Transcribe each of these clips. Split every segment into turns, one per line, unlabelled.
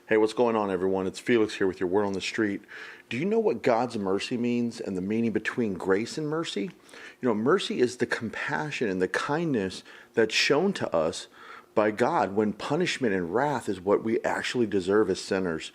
Hey, what's going on, everyone? It's Felix here with your Word on the Street. Do you know what God's mercy means and the meaning between grace and mercy? Mercy is the compassion and the kindness that's shown to us by God when punishment and wrath is what we actually deserve as sinners.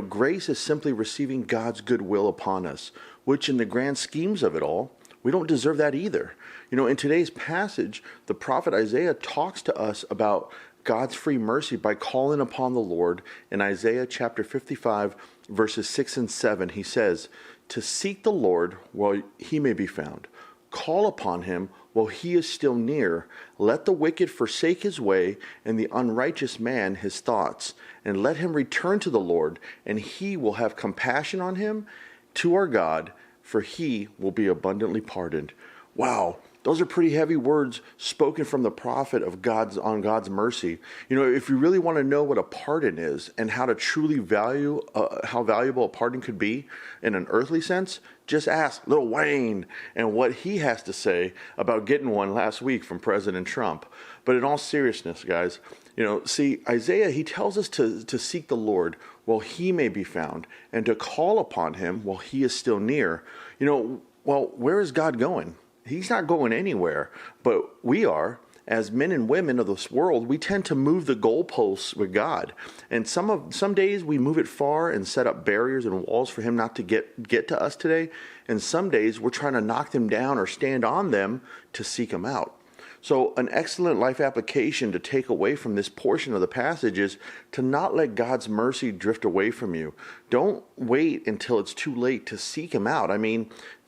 Grace is simply receiving God's goodwill upon us, which in the grand schemes of it all, we don't deserve that either. In today's passage, the prophet Isaiah talks to us about God's free mercy by calling upon the Lord. In Isaiah chapter 55, verses 6 and 7, he says, "To seek the Lord while he may be found. Call upon him while he is still near. Let the wicked forsake his way, and the unrighteous man his thoughts. And let him return to the Lord, and he will have compassion on him, to our God, for he will be abundantly pardoned." Wow. Those are pretty heavy words spoken from the prophet of God's mercy. If you really want to know what a pardon is and how to truly value how valuable a pardon could be in an earthly sense, just ask Lil Wayne and what he has to say about getting one last week from President Trump. But in all seriousness, guys, Isaiah, he tells us to seek the Lord while he may be found and to call upon him while he is still near. Well, where is God going? He's not going anywhere, but we are. As men and women of this world, we tend to move the goalposts with God. And some days we move it far and set up barriers and walls for him not to get to us today. And some days we're trying to knock them down or stand on them to seek him out. So an excellent life application to take away from this portion of the passage is to not let God's mercy drift away from you. Don't wait until it's too late to seek him out.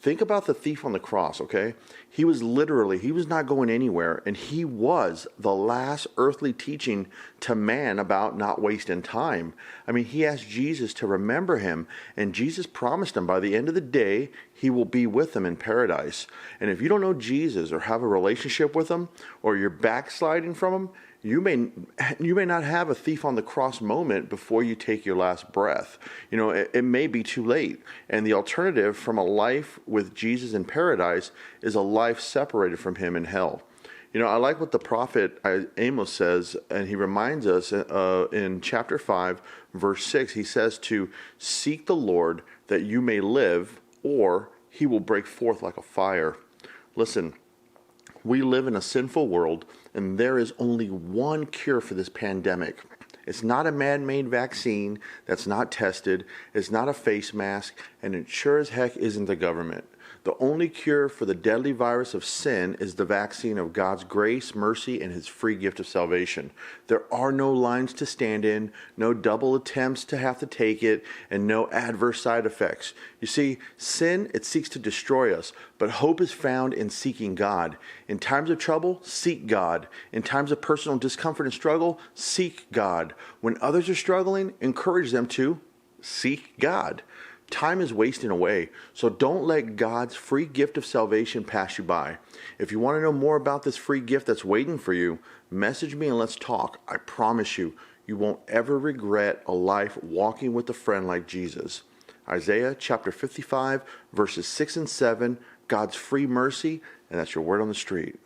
Think about the thief on the cross, okay? He was not going anywhere, and he was the last earthly teaching to man about not wasting time. He asked Jesus to remember him, and Jesus promised him by the end of the day, he will be with him in paradise. And if you don't know Jesus or have a relationship with him, or you're backsliding from him, you may not have a thief on the cross moment before you take your last breath. It may be too late. And the alternative from a life with Jesus in paradise is a life separated from him in hell. I like what the prophet Amos says, and he reminds us in chapter 5, verse 6, he says to seek the Lord that you may live, or he will break forth like a fire. Listen, we live in a sinful world, and there is only one cure for this pandemic. It's not a man-made vaccine that's not tested. It's not a face mask, and it sure as heck isn't the government. The only cure for the deadly virus of sin is the vaccine of God's grace, mercy, and his free gift of salvation. There are no lines to stand in, no double attempts to have to take it, and no adverse side effects. You see, sin, it seeks to destroy us, but hope is found in seeking God. In times of trouble, seek God. In times of personal discomfort and struggle, seek God. When others are struggling, encourage them to seek God. Time is wasting away, so don't let God's free gift of salvation pass you by. If you want to know more about this free gift that's waiting for you, message me and let's talk. I promise you, you won't ever regret a life walking with a friend like Jesus. Isaiah chapter 55, verses 6 and 7, God's free mercy, and that's your Word on the Street.